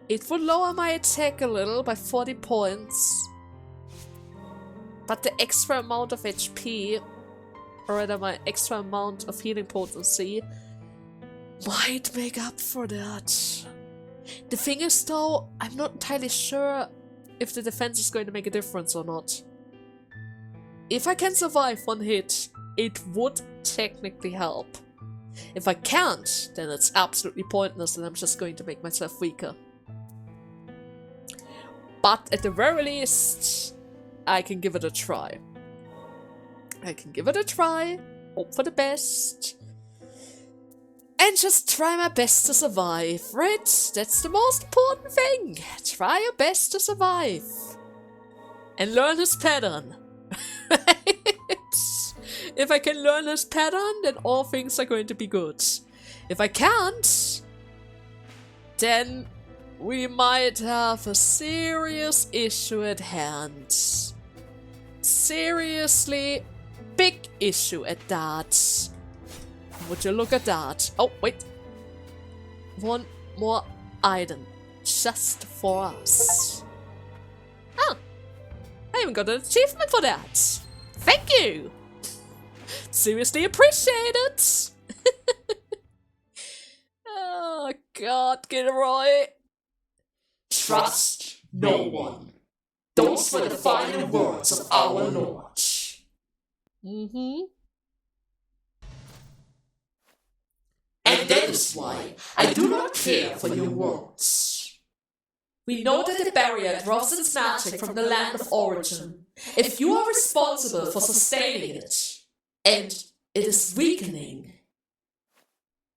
It would lower my attack a little by 40 points. But the extra amount of HP, or rather my extra amount of healing potency, might make up for that. The thing is though, I'm not entirely sure if the defense is going to make a difference or not. If I can survive one hit, it would technically help. If I can't, then it's absolutely pointless and I'm just going to make myself weaker. But at the very least, I can give it a try. Hope for the best. And just try my best to survive, right? That's the most important thing. Try your best to survive. And learn his pattern. If I can learn his pattern, then all things are going to be good. If I can't, then we might have a serious issue at hand. Seriously big issue at that. Would you look at that? Oh, wait. One more item. Just for us. Ah! I even got an achievement for that. Thank you! Seriously appreciate it! Oh god, Gilroy. Trust no one. Those were the final words of our Lord. And that is why I do not care for your words. We know that the barrier draws its magic from the land of origin. If you are responsible for sustaining it, and it is weakening,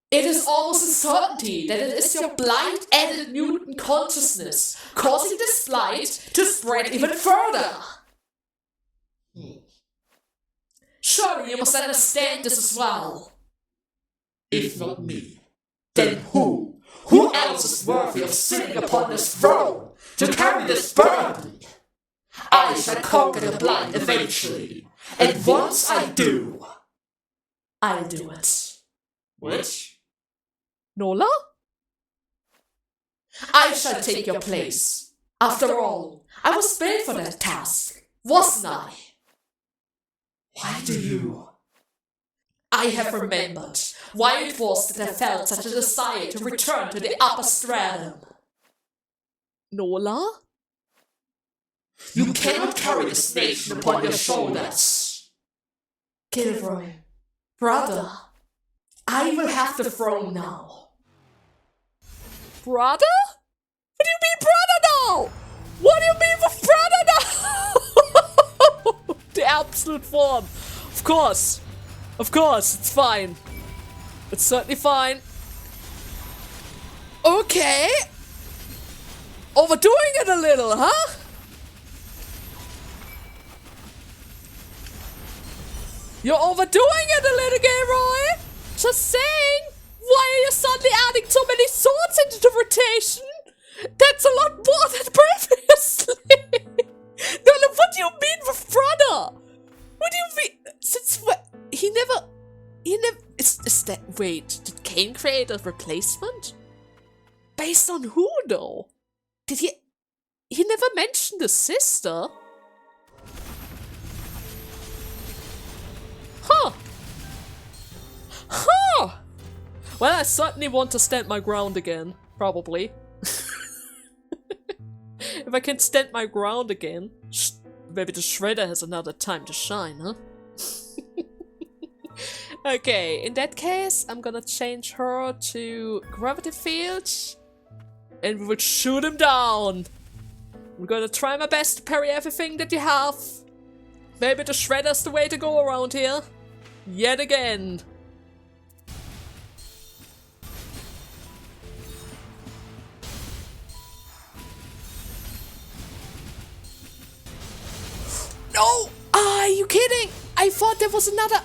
it is almost a certainty that it is your blight-added mutant consciousness causing this blight to spread even further. Surely you must understand this as well. If not me, then who? Who else is worthy of sitting upon this throne to carry this burden? I shall conquer the blight eventually, and once I do, I'll do it. Which? Nola? I shall take your place. After all, I was built for that task, wasn't I? Why do you? I have remembered why it was that I felt such a desire to return to the upper stratum. Nola? You cannot carry this nation upon your shoulders. Gilroy, brother, I will have the throne now. Brother? What do you mean brother now? What do you mean with brother now? The absolute form. Of course, it's fine. It's certainly fine. Okay. Overdoing it a little, huh? You're overdoing it a little, Gilroy. Just saying. Why are you suddenly adding so many swords into the rotation? That's a lot more than previously. No, what do you mean with brother? What do you mean? Since when? He never. Is that, wait, did Kane create a replacement? Based on who though? Did he never mentioned a sister? Huh. Well, I certainly want to stand my ground again, probably. If I can stand my ground again, maybe the Shredder has another time to shine, huh? Okay, in that case, I'm gonna change her to Gravity Field, and we will shoot him down. I'm gonna try my best to parry everything that you have. Maybe the Shredder's the way to go around here. Yet again. No! Are you kidding? I thought there was another...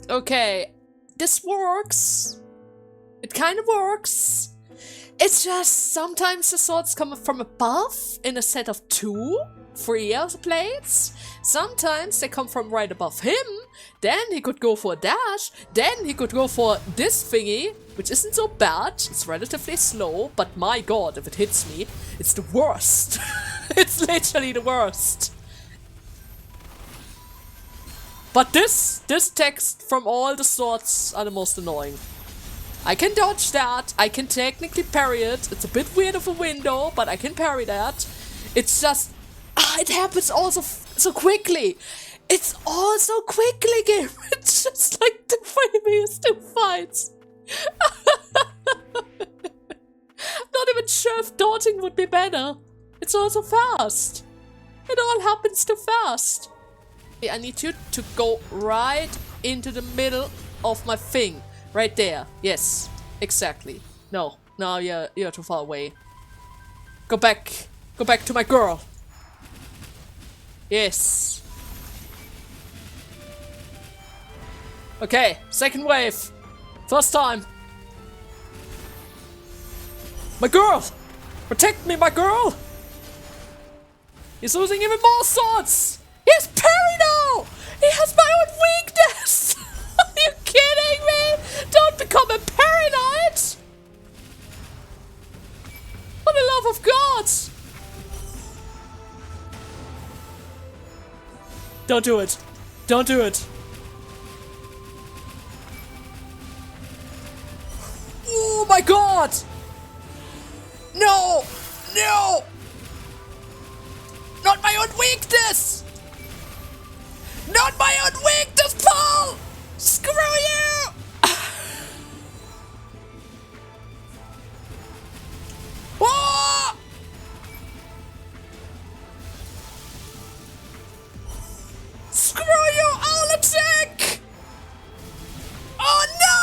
Okay, this works. It kind of works. It's just sometimes the swords come from above in a set of 2, 3 of the blades. Sometimes they come from right above him, then he could go for a dash, then he could go for this thingy, which isn't so bad, it's relatively slow, but my god, if it hits me, it's the worst. It's literally the worst. But this text from all the swords are the most annoying. I can dodge that, I can technically parry it, it's a bit weird of a window, but I can parry that. It's just, it happens also so quickly. It's all so quickly, game. It's just like the previous two fights. Not even sure if dodging would be better. It's all so fast. It all happens too fast. I need you to go right into the middle of my thing. Right there. Yes. Exactly. No. No, you're too far away. Go back. Go back to my girl. Yes. Okay. Second wave. First time. My girl! Protect me, my girl! He's losing even more swords! He has parry now! He has my own weakness! Are you kidding me? Don't become a parry knight! For the love of God! Don't do it. Don't do it. Oh my god! No! No! Not my own weakness! Not my own weakness, Paul! Screw you! Oh! Screw you, all attack! Oh no!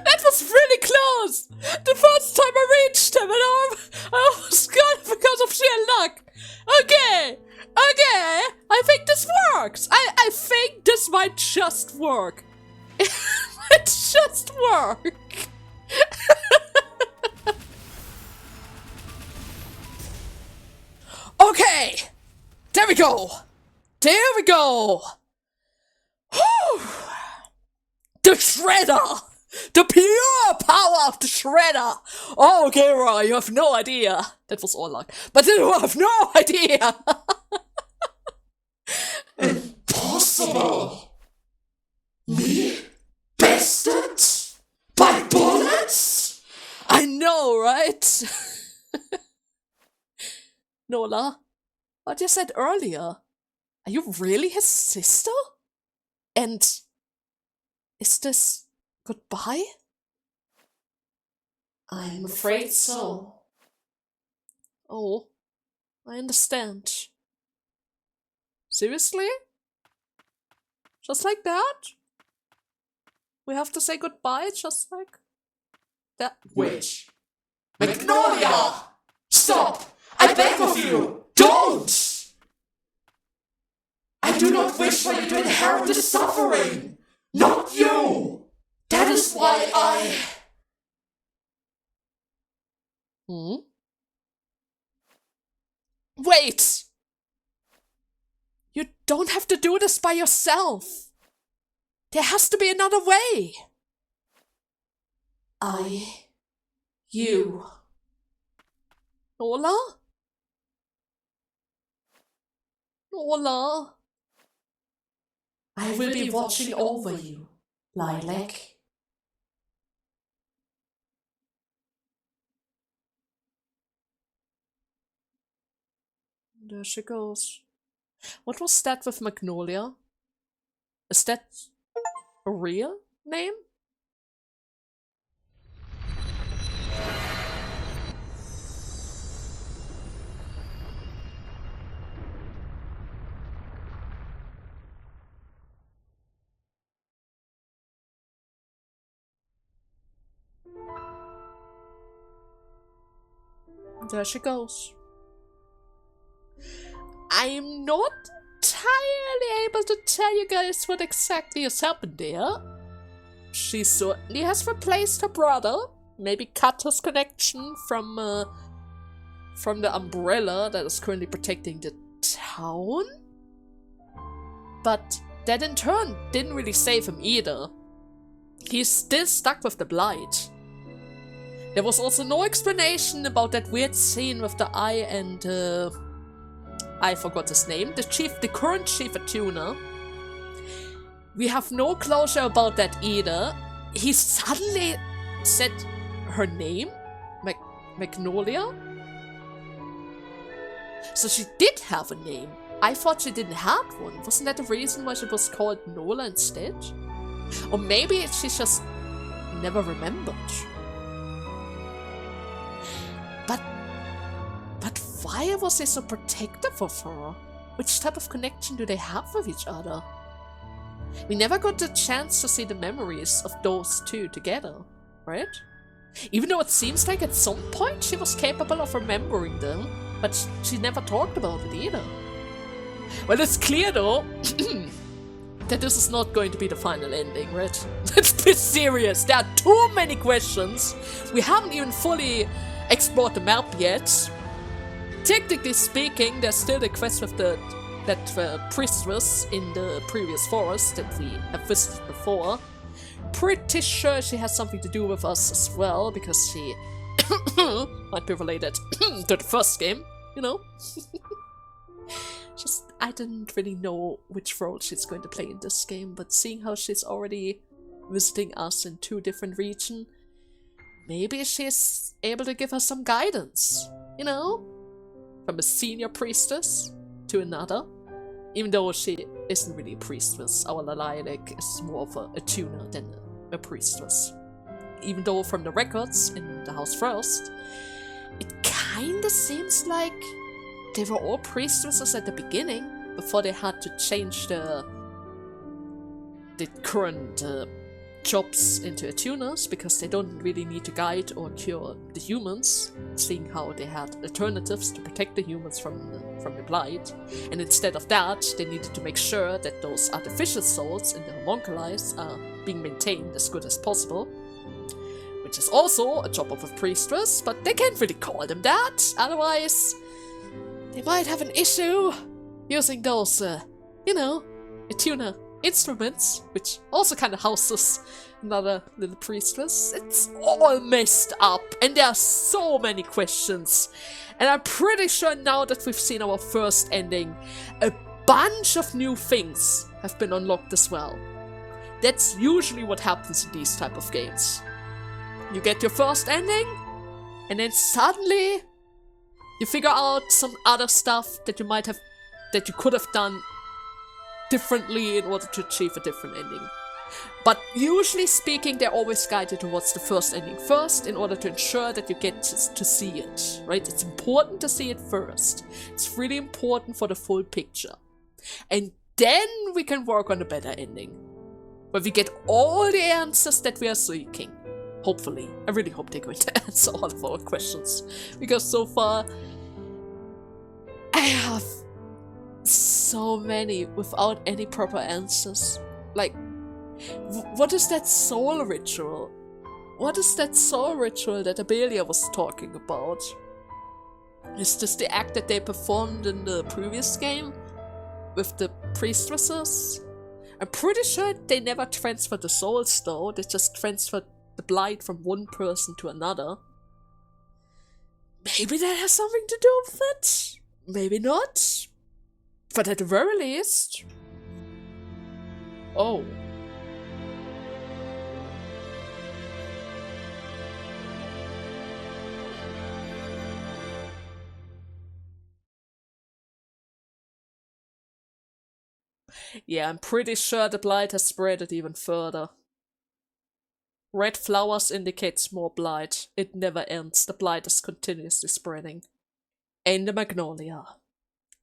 That was really close! The first time I reached him and I almost got it because of sheer luck! Okay! Okay! I think this works! I think this might just work. It might just work! Okay! There we go! There we go! Whew. The Shredder! The pure power of the Shredder! Oh, Gera, you have no idea. That was all luck. But you have no idea! Impossible! Me? Bested? By bullets? I know, right? Nola, what you said earlier, are you really his sister? And is this goodbye? I'm afraid so. Oh, I understand. Seriously? Just like that? We have to say goodbye just like that? Wait. Magnolia! Stop! I beg of you! Don't! I do not wish for you to inherit this suffering! Not you! That is why I... Wait! You don't have to do this by yourself. There has to be another way. You... Nola? Nola? I will be watching over you, Lilac. There she goes. What was that with Magnolia? Is that a real name? There she goes. I'm not entirely able to tell you guys what exactly has happened there. She certainly has replaced her brother, maybe cut his connection from from the umbrella that is currently protecting the town? But that in turn didn't really save him either. He's still stuck with the blight. There was also no explanation about that weird scene with the eye and I forgot his name. The current chief attuner. We have no closure about that either. He suddenly said her name? Magnolia? So she did have a name. I thought she didn't have one. Wasn't that the reason why she was called Nola instead? Or maybe she just never remembered. But why was he so protective of her? Which type of connection do they have with each other? We never got the chance to see the memories of those two together, right? Even though it seems like at some point she was capable of remembering them, but she never talked about it either. Well, it's clear though that this is not going to be the final ending, right? Let's be serious, there are too many questions. We haven't even fully explored the map yet. Technically speaking, there's still the quest with that priestess in the previous forest that we have visited before. Pretty sure she has something to do with us as well, because she might be related to the first game, you know? Just, I didn't really know which role she's going to play in this game, but seeing how she's already visiting us in 2 different regions, maybe she's able to give us some guidance, you know? From a senior priestess to another. Even though she isn't really a priestess, our Lilac is more of a tuner than a priestess. Even though from the records in the House First, it kinda seems like they were all priestesses at the beginning, before they had to change the current jobs into attuners, because they don't really need to guide or cure the humans, seeing how they had alternatives to protect the humans from the blight. And instead of that, they needed to make sure that those artificial souls in the homunculi are being maintained as good as possible. Which is also a job of a priestess, but they can't really call them that, otherwise they might have an issue using those, you know, attuner instruments, which also kind of houses another little priestess. It's all messed up, and there are so many questions. And I'm pretty sure now that we've seen our first ending, a bunch of new things have been unlocked as well. That's usually what happens in these type of games. You get your first ending, and then suddenly you figure out some other stuff that you could have done differently in order to achieve a different ending. But usually speaking, they're always guided towards the first ending first in order to ensure that you get to see it, right? It's important to see it first. It's really important for the full picture. And then we can work on a better ending, where we get all the answers that we are seeking. Hopefully. I really hope they're going to answer all of our questions, because so far I have so many without any proper answers. Like, what is that soul ritual? What is that soul ritual that Abelia was talking about? Is this the act that they performed in the previous game with the priestesses? I'm pretty sure they never transferred the souls though, they just transferred the blight from one person to another. Maybe that has something to do with it? Maybe not. But at the very least... Oh. Yeah, I'm pretty sure the blight has spread it even further. Red flowers indicates more blight. It never ends. The blight is continuously spreading. And the Magnolia.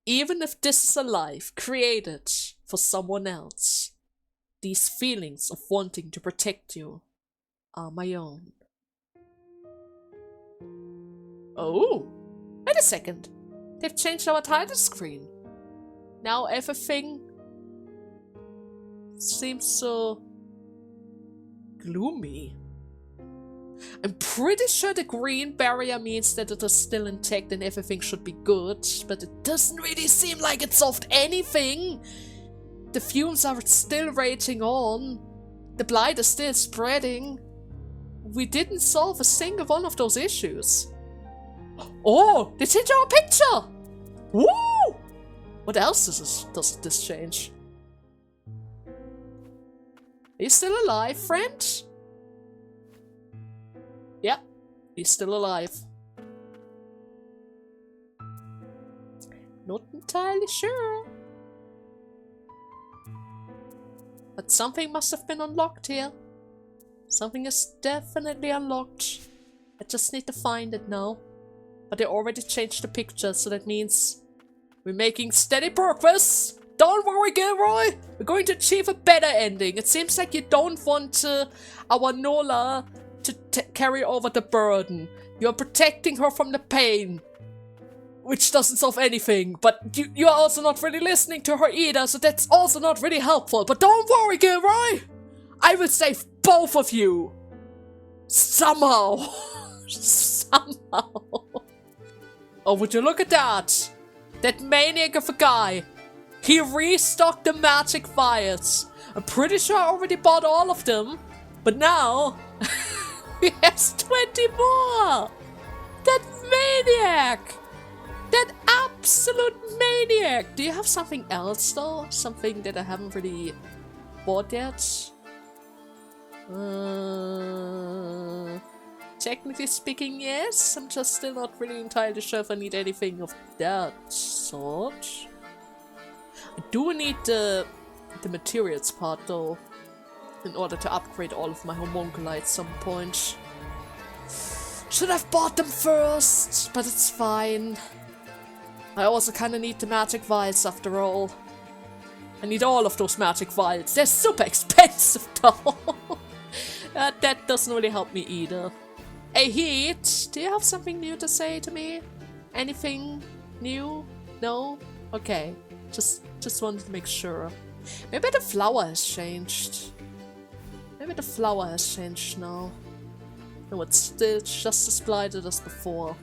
Even if this is a life created for someone else, these feelings of wanting to protect you are my own. Oh, wait a second. They've changed our title screen. Now everything seems so gloomy. I'm pretty sure the green barrier means that it is still intact and everything should be good, but it doesn't really seem like it solved anything. The fumes are still raging on. The blight is still spreading. We didn't solve a single one of those issues. Oh, they changed our picture! Woo! What else does this change? Are you still alive, friend? Yeah, he's still alive. Not entirely sure. But something must have been unlocked here. Something is definitely unlocked. I just need to find it now. But they already changed the picture, so that means we're making steady progress. Don't worry, Gilroy. We're going to achieve a better ending. It seems like you don't want our Nola to carry over the burden. You're protecting her from the pain, which doesn't solve anything, but you're also not really listening to her either, so that's also not really helpful. But don't worry, Gilroy! I will save both of you! Somehow! Somehow! Oh, would you look at that? That maniac of a guy! He restocked the magic vials. I'm pretty sure I already bought all of them, but now he has 20 more! That maniac! That absolute maniac! Do you have something else though? Something that I haven't really bought yet? Technically speaking, yes. I'm just still not really entirely sure if I need anything of that sort. I do need the materials part though, in order to upgrade all of my homunculi at some point. Should have bought them first, but it's fine. I also kinda need the magic vials after all. I need all of those magic vials. They're super expensive though. That doesn't really help me either. Hey Heat, do you have something new to say to me? Anything new? No? Okay. Just wanted to make sure. Maybe the flower has changed. Maybe the flower has changed now. No, it's still just as blighted as before.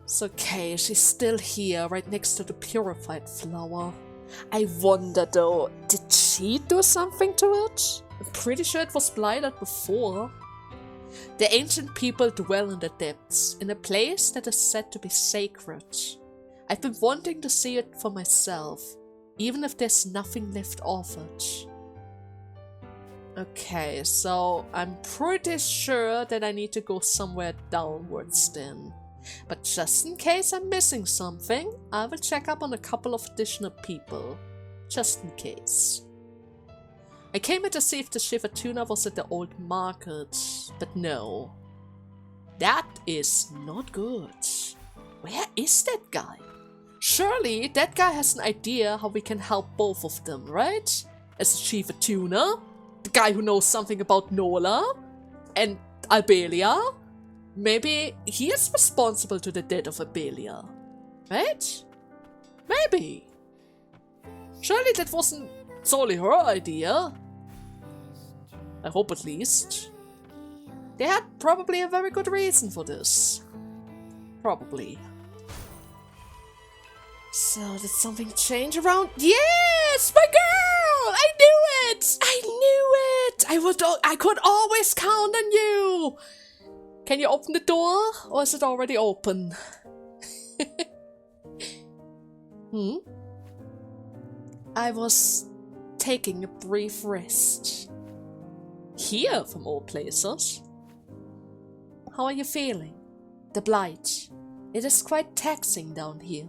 It's okay, she's still here, right next to the purified flower. I wonder though, did she do something to it? I'm pretty sure it was blighted before. The ancient people dwell in the depths, in a place that is said to be sacred. I've been wanting to see it for myself, even if there's nothing left of it. Okay, so I'm pretty sure that I need to go somewhere downwards then. But just in case I'm missing something, I will check up on a couple of additional people. Just in case. I came here to see if the Shiva tuna was at the old market, but no. That is not good. Where is that guy? Surely that guy has an idea how we can help both of them, right? As a Shiva tuna, the guy who knows something about Nola and Albelia. Maybe he is responsible to the death of Albelia, right? Maybe. Surely that wasn't solely her idea. I hope at least. They had probably a very good reason for this. Probably. So did something change around? Yes, my girl! I knew it! I knew it! I could always count on you! Can you open the door? Or is it already open? I was taking a brief rest. Here, from all places. How are you feeling? The blight. It is quite taxing down here.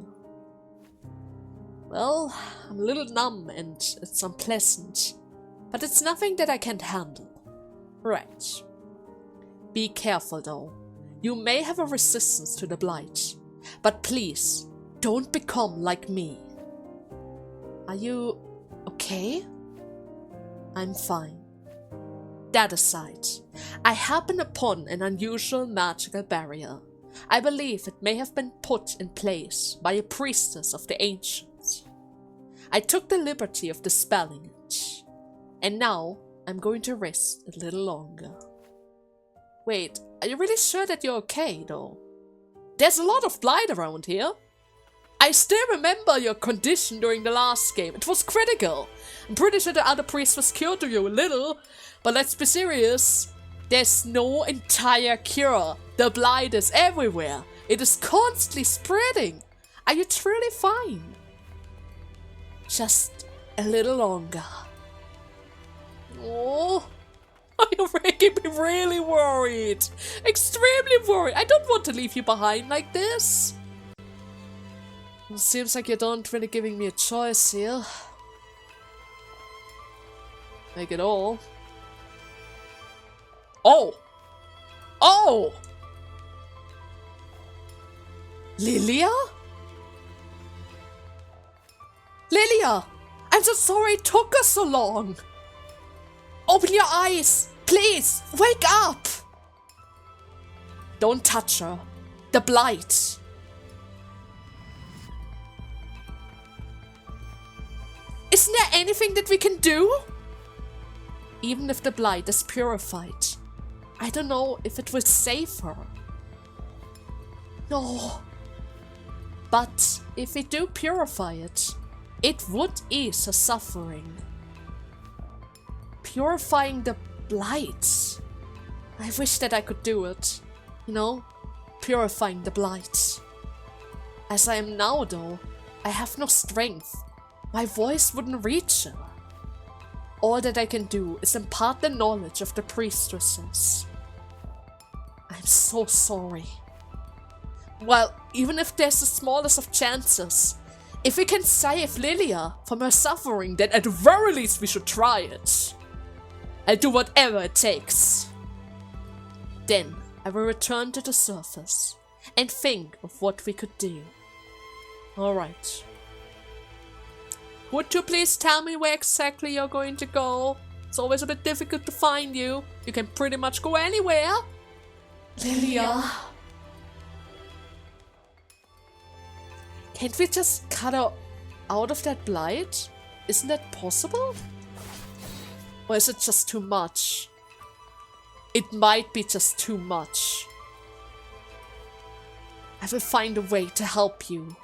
Well, I'm a little numb and it's unpleasant. But it's nothing that I can't handle. Right. Be careful though. You may have a resistance to the blight. But please, don't become like me. Are you okay? I'm fine. That aside, I happen upon an unusual magical barrier. I believe it may have been put in place by a priestess of the ancients. I took the liberty of dispelling it. And now I'm going to rest a little longer. Wait, are you really sure that you're okay, though? There's a lot of blight around here. I still remember your condition during the last game. It was critical. I'm pretty sure the other priest was cured to you a little, but let's be serious. There's no entire cure. The blight is everywhere. It is constantly spreading. Are you truly fine? Just a little longer. Oh, you're making me really worried. Extremely worried. I don't want to leave you behind like this. It seems like you don't really giving me a choice here. Like at all. Oh! Oh! Lilia? Lilia! I'm so sorry it took us so long! Open your eyes! Please! Wake up! Don't touch her. The blight. Isn't there anything that we can do? Even if the blight is purified, I don't know if it will save her. No. But if we do purify it, it would ease her suffering. Purifying the blight. I wish that I could do it. You know, purifying the blight. As I am now though, I have no strength. My voice wouldn't reach her. All that I can do is impart the knowledge of the priestesses. I'm so sorry. Well, even if there's the smallest of chances, if we can save Lilia from her suffering, then at the very least we should try it. I'll do whatever it takes. Then I will return to the surface and think of what we could do. Alright. Would you please tell me where exactly you're going to go? It's always a bit difficult to find you. You can pretty much go anywhere. Lilia. Can't we just cut her out of that blight? Isn't that possible? Or is it just too much? It might be just too much. I will find a way to help you.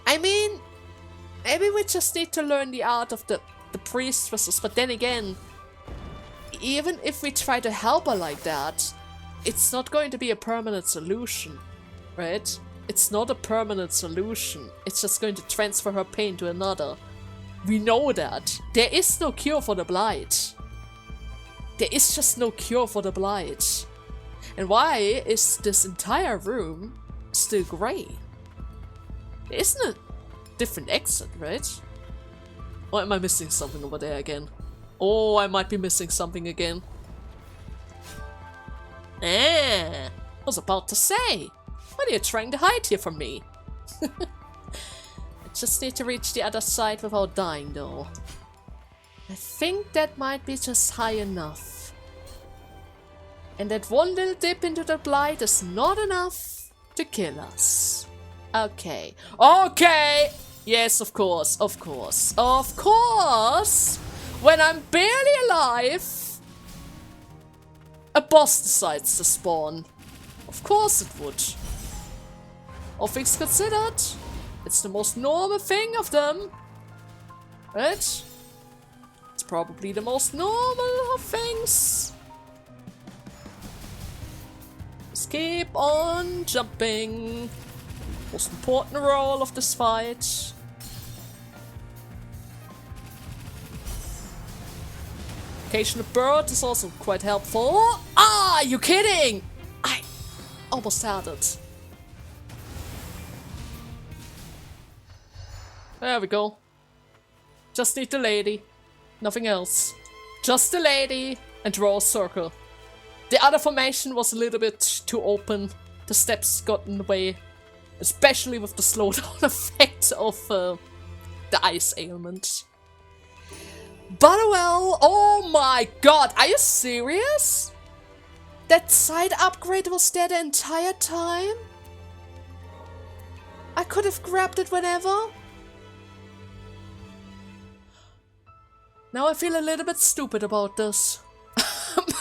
I mean, maybe we just need to learn the art of the priestesses, but then again, even if we try to help her like that, it's not going to be a permanent solution, right? It's not a permanent solution. It's just going to transfer her pain to another. We know that. There is no cure for the blight. There is just no cure for the blight. And why is this entire room still grey? There isn't a different exit, right? Or am I missing something over there again? Oh, I might be missing something again. I was about to say. What are you trying to hide here from me? I just need to reach the other side without dying, though. I think that might be just high enough. And that one little dip into the blight is not enough to kill us. Okay. Okay! Yes, of course, of course. Of course! When I'm barely alive, a boss decides to spawn. Of course it would. All things considered, it's the most normal thing of them. Right? It's probably the most normal of things. Just keep on jumping. Most important role of this fight. Occasional bird is also quite helpful. Ah, you kidding? I almost had it. There we go. Just need the lady. Nothing else. Just the lady and draw a circle. The other formation was a little bit too open. The steps got in the way. Especially with the slowdown effect of the ice ailment. But well, oh my god, are you serious? That side upgrade was there the entire time? I could have grabbed it whenever. Now I feel a little bit stupid about this.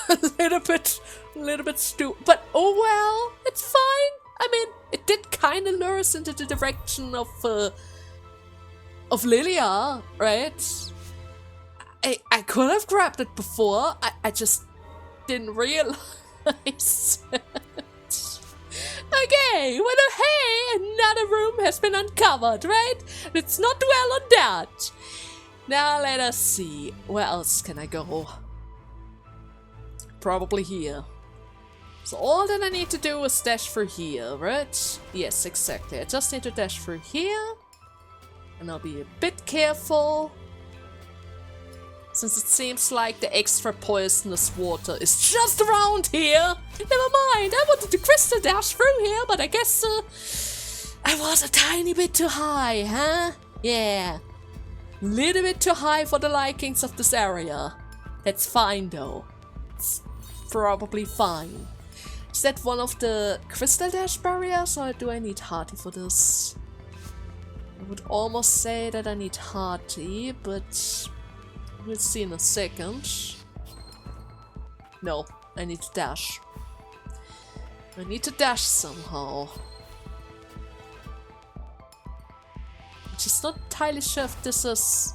a little bit stupid. But oh well, it's fine. I mean, it did kind of lure us into the direction of Lilia, right? I could have grabbed it before. I just didn't realize it. Okay, well, hey, another room has been uncovered, right? Let's not dwell on that. Now let us see. Where else can I go? Probably here. So all that I need to do is dash through here, right? Yes, exactly. I just need to dash through here. And I'll be a bit careful. Since it seems like the extra poisonous water is just around here. Never mind, I wanted to crystal dash through here, but I guess I was a tiny bit too high, huh? Yeah. Little bit too high for the likings of this area. That's fine though. It's probably fine. Is that one of the crystal dash barriers, or do I need Hearty for this? I would almost say that I need Hearty, but we'll see in a second. No, I need to dash. I need to dash somehow. Just not entirely sure if this is...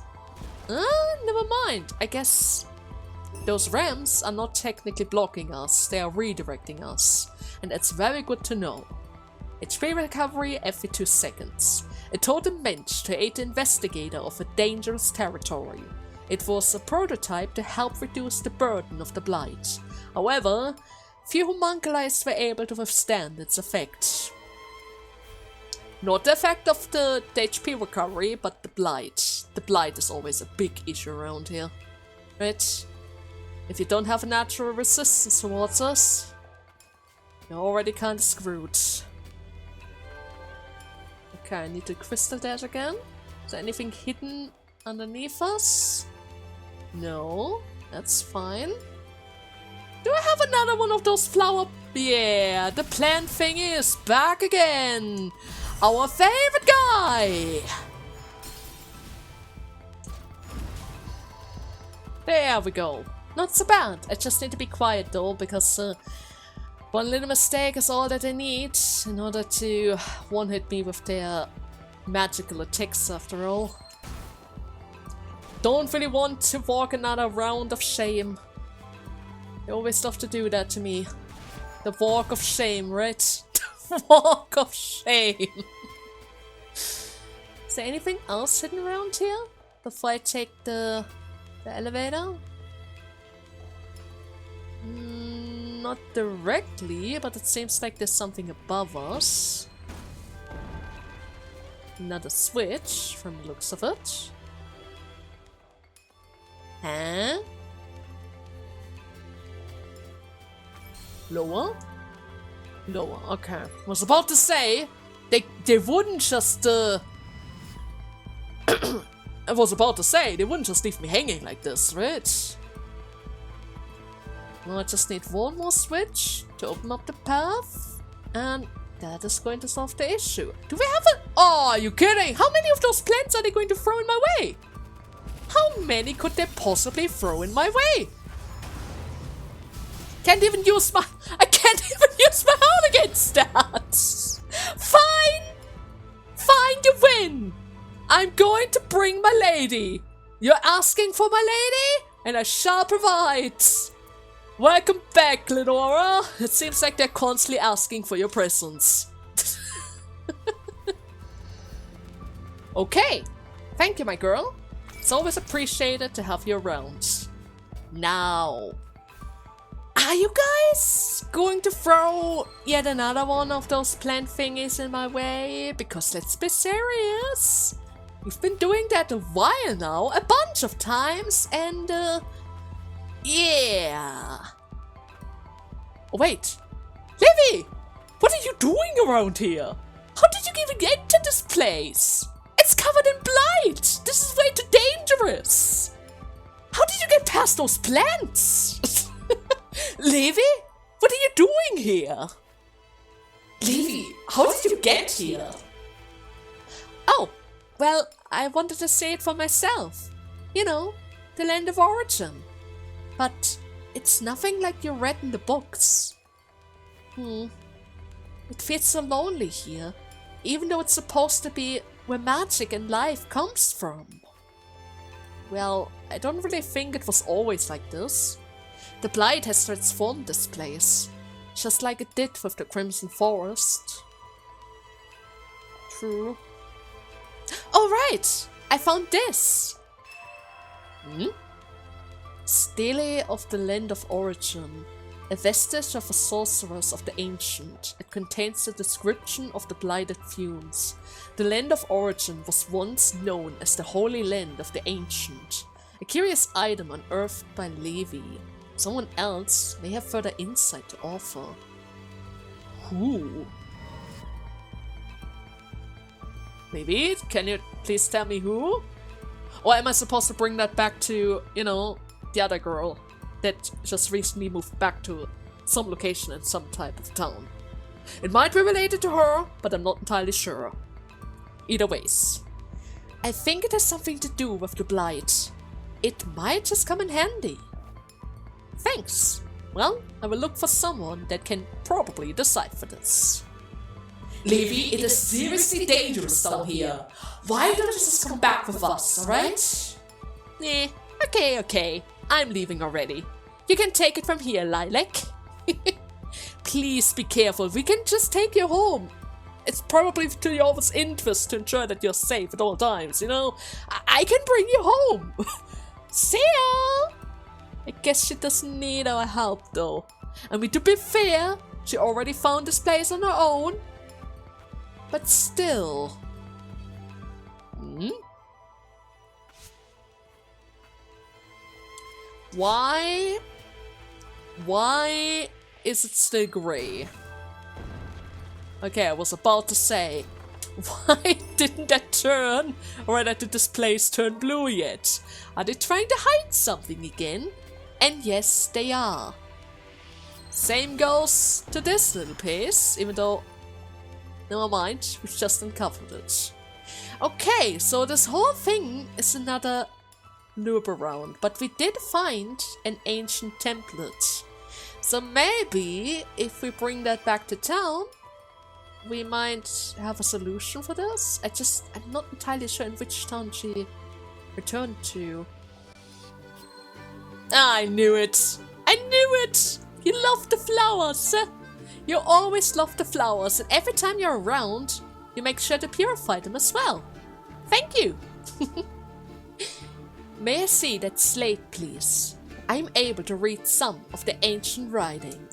never mind. I guess those ramps are not technically blocking us. They are redirecting us. And that's very good to know. HP recovery every 2 seconds. A totem meant to aid the investigator of a dangerous territory. It was a prototype to help reduce the burden of the blight. However, few homunculi were able to withstand its effect. Not the effect of the HP recovery, but the blight. The blight is always a big issue around here. Right? If you don't have a natural resistance towards us, you're already kinda screwed. Okay, I need to crystal dash again. Is there anything hidden underneath us? No, that's fine. Do I have another one of those flower... Yeah, the plant thing is back again! Our favorite guy! There we go. Not so bad. I just need to be quiet though, because one little mistake is all that I need in order to one-hit me with their magical attacks after all. Don't really want to walk another round of shame. They always love to do that to me. The walk of shame, right? The walk of shame. Is there anything else hidden around here before I take the elevator? Not directly, but it seems like there's something above us. Another switch from the looks of it. Huh? Lower? Lower, okay. I was about to say, they wouldn't just, I was about to say, they wouldn't just leave me hanging like this, right? Now I just need one more switch to open up the path, and that is going to solve the issue. Do we have a... Oh, are you kidding? How many of those plants are they going to throw in my way? How many could they possibly throw in my way? Can't even use my... I can't even use my horn against that! Fine! Fine, you win! I'm going to bring my lady! You're asking for my lady? And I shall provide! Welcome back, Lenora! It seems like they're constantly asking for your presence. Okay! Thank you, my girl. It's always appreciated to have you around. Now... Are you guys going to throw yet another one of those plant thingies in my way? Because let's be serious. We've been doing that a while now, a bunch of times, and yeah. Oh, wait. Livy! What are you doing around here? How did you even get to this place? It's covered in blight! This is way too dangerous! How did you get past those plants? Livy? What are you doing here? Livy, how did you get here? Oh, well, I wanted to see it for myself. You know, the land of origin. But it's nothing like you read in the books. It feels so lonely here, even though it's supposed to be where magic and life comes from. Well, I don't really think it was always like this. The blight has transformed this place, just like it did with the Crimson Forest. True. Oh right! I found this! Stele of the Land of Origin. A vestige of a sorceress of the ancient. It contains the description of the blighted fumes. The Land of Origin was once known as the Holy Land of the Ancient. A curious item unearthed by Levi. Someone else may have further insight to offer. Who? Maybe? Can you please tell me who? Or am I supposed to bring that back to, you know, the other girl that just recently moved back to some location in some type of town? It might be related to her, but I'm not entirely sure. Either ways. I think it has something to do with the blight. It might just come in handy. Thanks. Well, I will look for someone that can probably decipher this. Levi, it is seriously dangerous down here. Why don't you just come back with us, alright? Okay. I'm leaving already. You can take it from here, Lilac. Please be careful, we can just take you home. It's probably to your interest to ensure that you're safe at all times, you know? I can bring you home. See ya! I guess she doesn't need our help though. I mean, to be fair, she already found this place on her own. But still. Why is it still grey? Okay, I was about to say, why didn't that turn, or rather the displays turn blue yet? Are they trying to hide something again? And yes, they are. Same goes to this little piece, even though, never mind, we've just uncovered it. Okay, so this whole thing is another loop around, but we did find an ancient template. So maybe if we bring that back to town, we might have a solution for this. I'm not entirely sure in which town she returned to. I knew it! I knew it! You love the flowers! You always love the flowers, and every time you're around, you make sure to purify them as well. Thank you! May I see that slate, please? I'm able to read some of the ancient writing.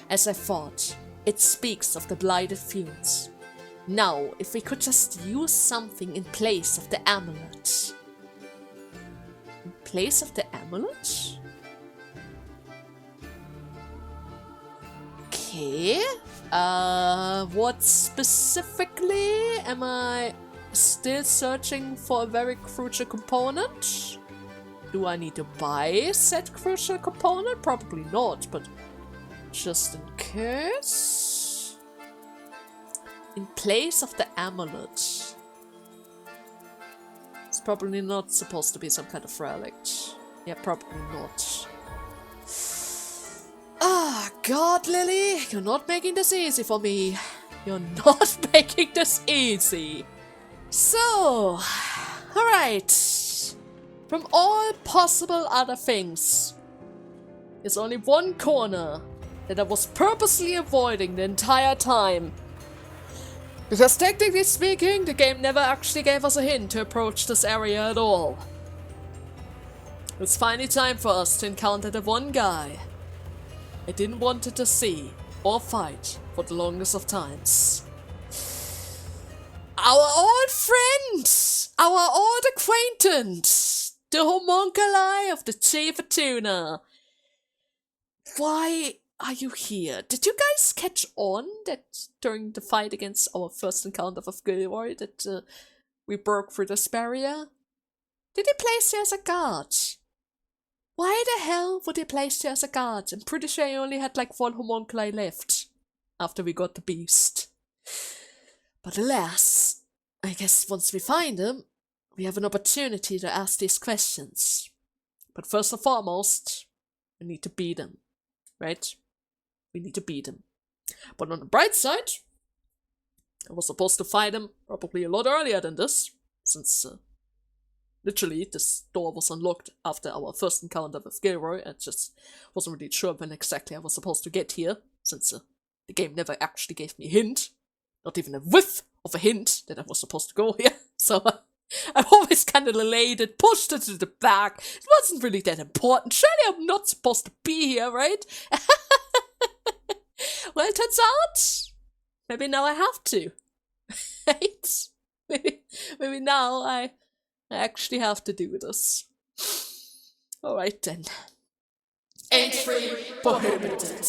As I thought, it speaks of the blighted fumes. Now, if we could just use something in place of the amulet. In place of the amulet? Okay. What specifically? Am I still searching for a very crucial component? Do I need to buy said crucial component? Probably not, but just in case. In place of the amulet. It's probably not supposed to be some kind of relic. Yeah, probably not. Ah, God, Lily, you're not making this easy for me. You're not making this easy. So, alright. From all possible other things, there's only one corner that I was purposely avoiding the entire time. Because technically speaking, the game never actually gave us a hint to approach this area at all. It's finally time for us to encounter the one guy I didn't want to see or fight for the longest of times. Our old friend! Our old acquaintance! The homunculi of the Chief Tuna! Why are you here? Did you guys catch on that during the fight against our first encounter with Gilroy that we broke through this barrier? Did he place you as a guard? Why the hell would he place you as a guard? I'm pretty sure you only had like one homunculi left after we got the beast. But alas, I guess once we find him, we have an opportunity to ask these questions. But first and foremost, we need to beat him, right? We need to beat him. But on the bright side, I was supposed to fight him probably a lot earlier than this, since literally this door was unlocked after our first encounter with Gilroy. I just wasn't really sure when exactly I was supposed to get here, since the game never actually gave me a hint, not even a whiff of a hint that I was supposed to go here. So I always kind of delayed it, pushed it to the back. It wasn't really that important. Surely I'm not supposed to be here, right? Well, it turns out, maybe now I have to. Right? Maybe now I actually have to do this. Alright then. Entry prohibited.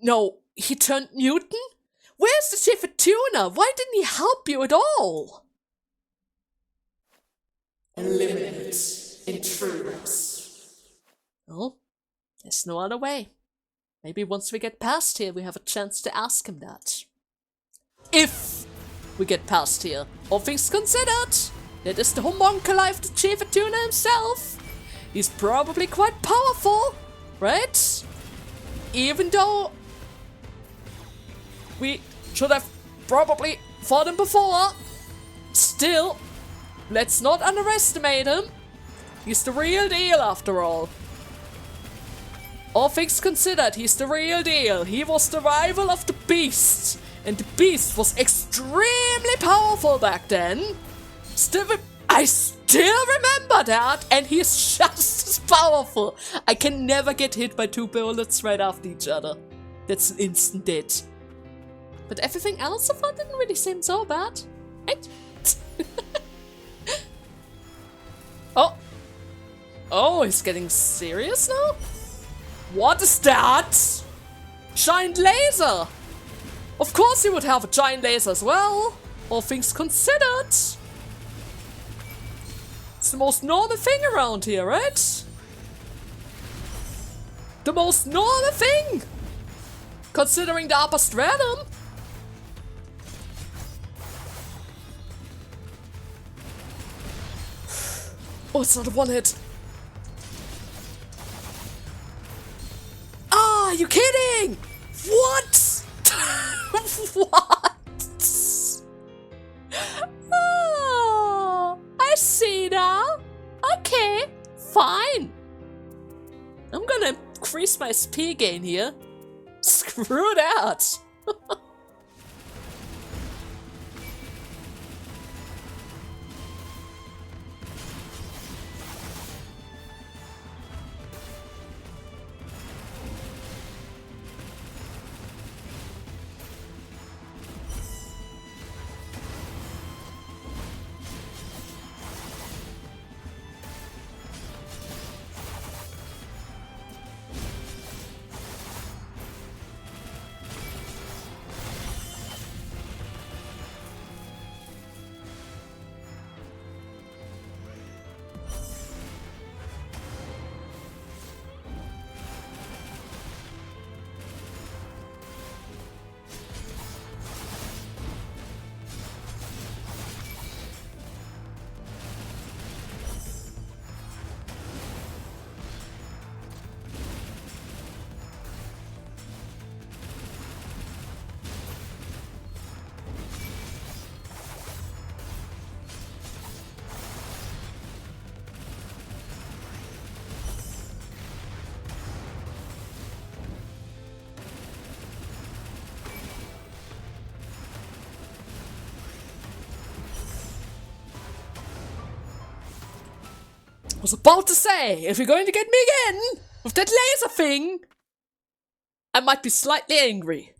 No, he turned mutant? Where's the chief of tuna? Why didn't he help you at all? Eliminate intruders. Well, there's no other way. Maybe once we get past here, we have a chance to ask him that. If we get past here, all things considered, that is the homunculus of the chief of tuna himself. He's probably quite powerful, right? Even though we should have probably fought him before, still, let's not underestimate him. He's the real deal after all. All things considered, he's the real deal. He was the rival of the Beast. And the Beast was extremely powerful back then. I still remember that. And he's just as powerful. I can never get hit by 2 bullets right after each other. That's an instant death. But everything else so far didn't really seem so bad. Right? Oh, he's getting serious now? What is that? Giant laser! Of course he would have a giant laser as well, all things considered. It's the most normal thing around here, right? The most normal thing! Considering the upper stratum. Oh, it's not a one hit. Are you kidding? What? What? Oh, I see now. Okay, fine. I'm gonna increase my SP gain here. Screw that. I was about to say, if you're going to get me again with that laser thing, I might be slightly angry.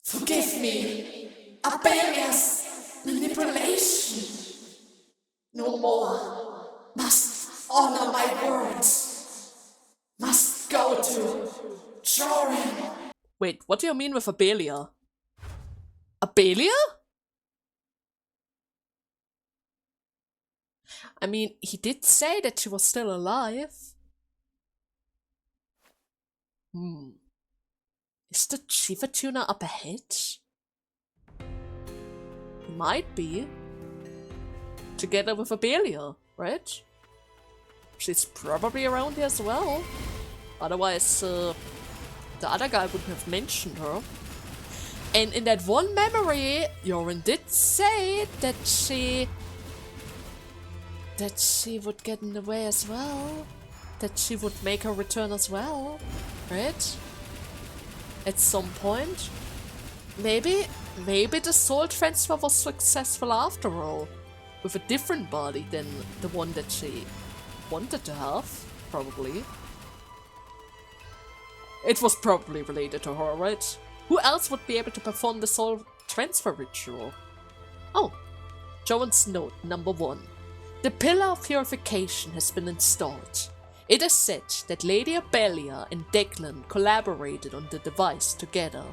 Forgive me, Abelia's manipulation. No more. Must honor my words. Must go to Joran. Wait, what do you mean with Abelia? Abelia? I mean, he did say that she was still alive. Is the Chiva Tuna up ahead? Might be. together with Abelia, right? She's probably around here as well. Otherwise, the other guy wouldn't have mentioned her. And in that one memory, Joran did say that she would get in the way as well. That she would make her return as well, right? At some point. Maybe the soul transfer was successful after all. With a different body than the one that she wanted to have, probably. It was probably related to her, right? Who else would be able to perform the soul transfer ritual? Oh, Joran's note number 1. The pillar of purification has been installed. It is said that Lady Abelia and Declan collaborated on the device together,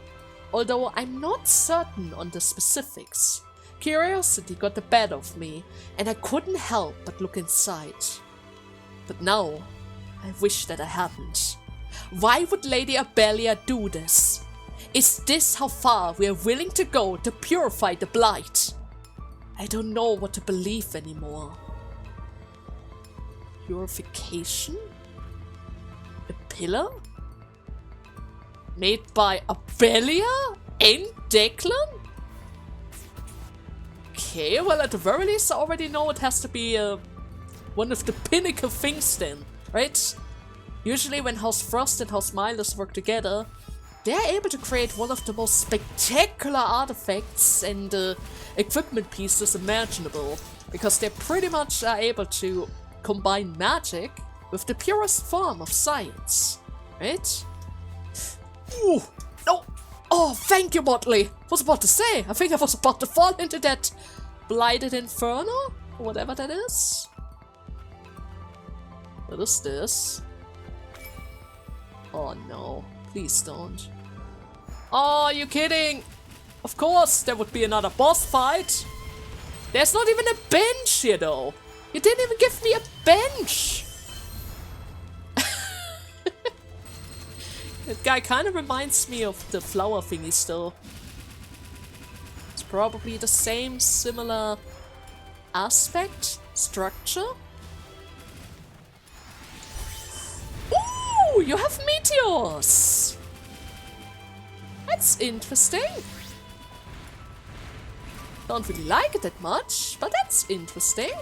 although I'm not certain on the specifics. Curiosity got the better of me, and I couldn't help but look inside. But now, I wish that I hadn't. Why would Lady Abelia do this? Is this how far we are willing to go to purify the blight? I don't know what to believe anymore. Purification? A pillar? Made by Abelia and Declan? Okay, well at the very least I already know it has to be one of the pinnacle things then, right? Usually when House Frost and House Milos work together, they're able to create one of the most spectacular artifacts and equipment pieces imaginable, because they pretty much are able to combine magic with the purest form of science, right? Ooh, no! Oh, thank you, Motley! Was about to say, I think I was about to fall into that blighted inferno, or whatever that is. What is this? Oh no, please don't. Oh, are you kidding? Of course there would be another boss fight. There's not even a bench here though. You didn't even give me a bench! That guy kind of reminds me of the flower thingy still. It's probably the same similar aspect, structure. Ooh, you have meteors! That's interesting. Don't really like it that much, but that's interesting.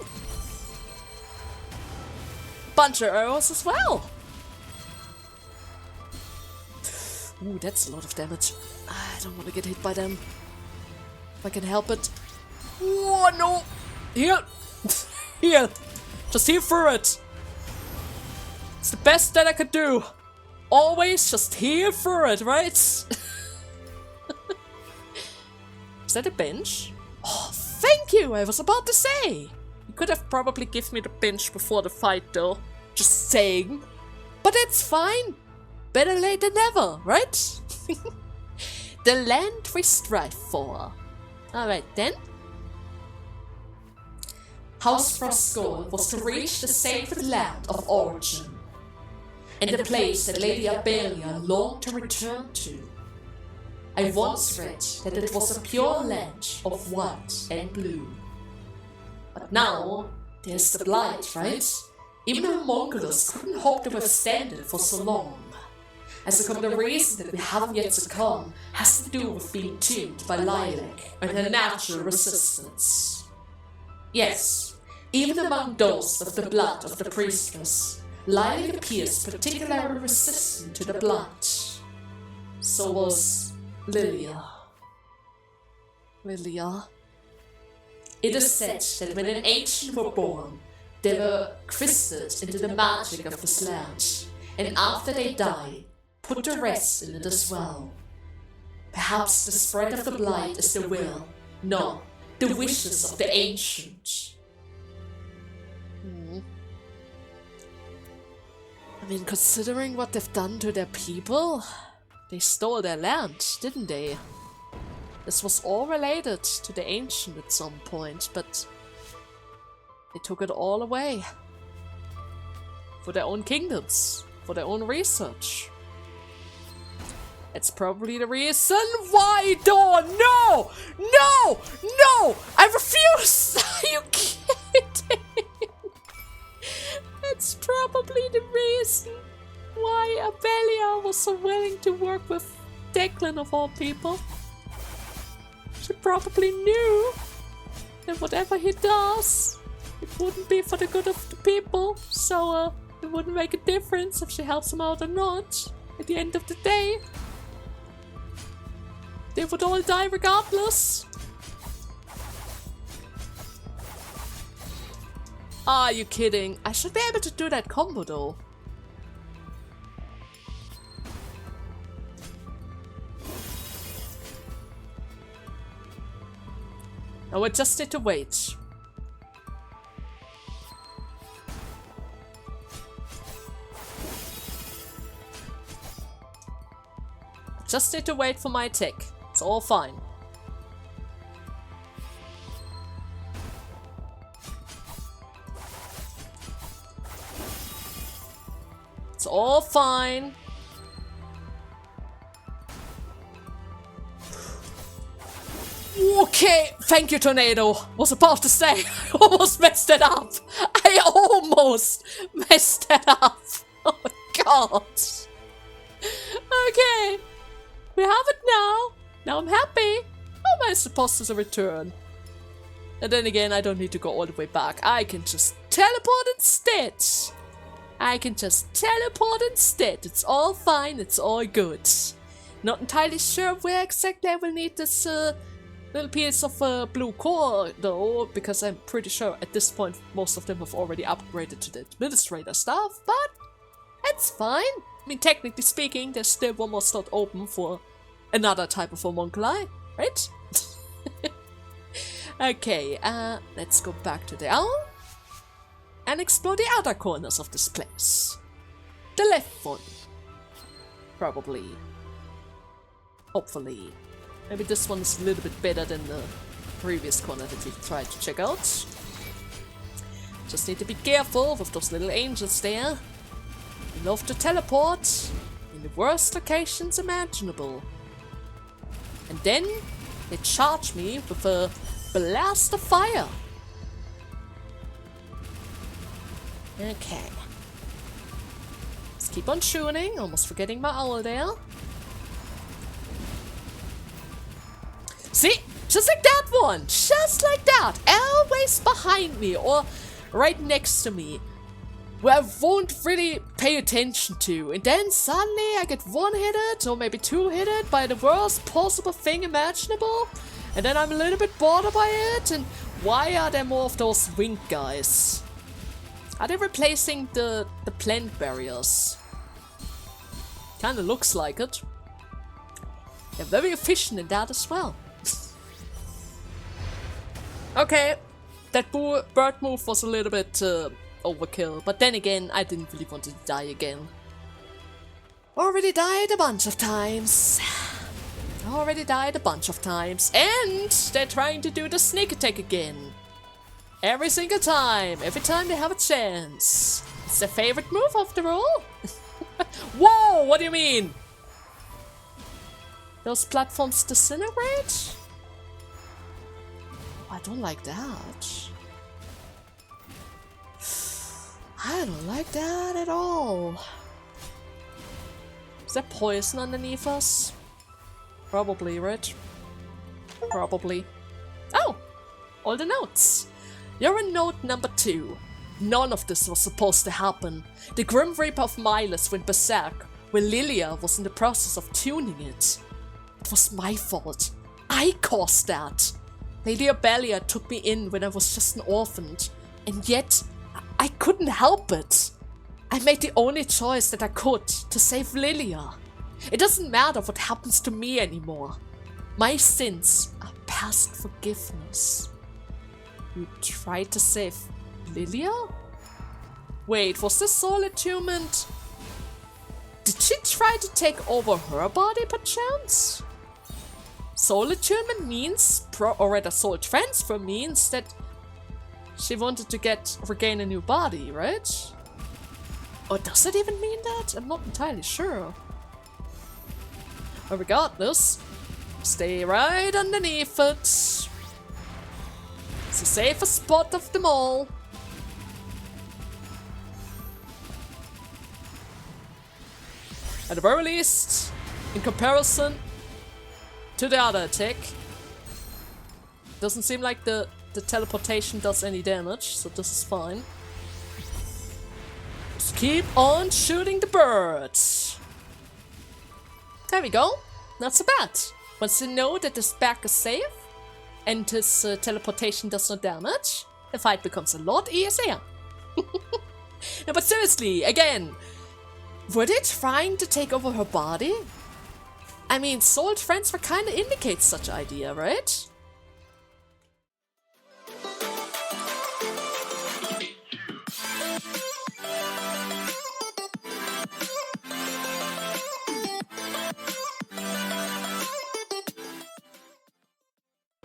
Bunch of arrows as well. Ooh, that's a lot of damage. I don't want to get hit by them. If I can help it. Oh no! Heal! Heal! Just heal through it! It's the best that I could do! Always just heal through it, right? Is that a bench? Oh, thank you! I was about to say! You could have probably given me the bench before the fight though. Just saying. But it's fine! Better late than never, right? The land we strive for. Alright then. House Frost's goal was to reach the sacred land of origin, and the place that Lady Abelia longed to return to. I once read that it was a pure land of white and blue. But now, there's the blight, right? Even the homunculus couldn't hope to withstand it for so long. As the reason that we haven't yet succumbed has to do with being tuned by Lilac and her natural resistance. Yes, even among those with the blood of the priestess, Lilac appears particularly resistant to the blight. So was Lilia. It is said that when an ancient were born, they were twisted into the magic of this land, and after they die, put to rest in it as well. Perhaps the spread of the blight is the will, no, the wishes of the ancient. I mean, considering what they've done to their people, they stole their land, didn't they? This was all related to the ancient at some point, but they took it all away. For their own kingdoms, for their own research. It's probably the reason why, Dawn! No! No! No! I refuse! Are you kidding Belia was so willing to work with Declan of all people. She probably knew that whatever he does, it wouldn't be for the good of the people, so it wouldn't make a difference if she helps him out or not. At the end of the day, they would all die regardless. Are you kidding? I should be able to do that combo though. Now we just need to wait. Just need to wait for my attack. It's all fine. It's all fine. Okay, thank you, Tornado. Was about to say, I almost messed it up. I almost messed it up. Oh my god. Okay, we have it now. Now I'm happy. How am I supposed to return? And then again, I don't need to go all the way back. I can just teleport instead. It's all fine. It's all good. Not entirely sure where exactly I will need this little piece of blue core though, because I'm pretty sure at this point most of them have already upgraded to the administrator stuff, but it's fine. I mean, technically speaking, there's still one more slot open for another type of homunculi, right? Okay, let's go back to the owl and explore the other corners of this place. The left one. Probably. Hopefully. Maybe this one is a little bit better than the previous corner that we tried to check out. Just need to be careful with those little angels there. They love to teleport in the worst locations imaginable. And then they charge me with a blast of fire. Okay. Let's keep on shooting, almost forgetting my owl there. See? Just like that one! Just like that! Always behind me or right next to me. Where I won't really pay attention to. And then suddenly I get one-hitted or maybe two-hitted by the worst possible thing imaginable. And then I'm a little bit bothered by it. And why are there more of those winged guys? Are they replacing the plant barriers? Kinda looks like it. They're very efficient in that as well. Okay, that bird move was a little bit overkill, but then again, I didn't really want to die again. Already died a bunch of times. And they're trying to do the sneak attack again. Every single time, every time they have a chance. It's their favorite move after all. Whoa, what do you mean? Those platforms disintegrate? I don't like that. I don't like that at all. Is there poison underneath us? Probably, right? Probably. Oh! All the notes. You're in note number 2. None of this was supposed to happen. The Grim Reaper of Milas went berserk when Lilia was in the process of tuning it. It was my fault. I caused that. Lady Abelia took me in when I was just an orphan, and yet I couldn't help it. I made the only choice that I could to save Lilia. It doesn't matter what happens to me anymore. My sins are past forgiveness. You tried to save Lilia? Wait, was this soul attunement? Did she try to take over her body perchance? Soul attunement means, or rather soul transfer means that she wanted to regain a new body, right? Or does it even mean that? I'm not entirely sure. But regardless, stay right underneath it. It's the safest spot of them all. At the very least, in comparison to the other attack, doesn't seem like the teleportation does any damage, so this is fine. Just keep on shooting the birds. There we go. Not so bad. Once you know that this back is safe and this teleportation does no damage, the fight becomes a lot easier. No, but seriously, again, were they trying to take over her body? I mean, soul transfer kinda indicates such idea, right?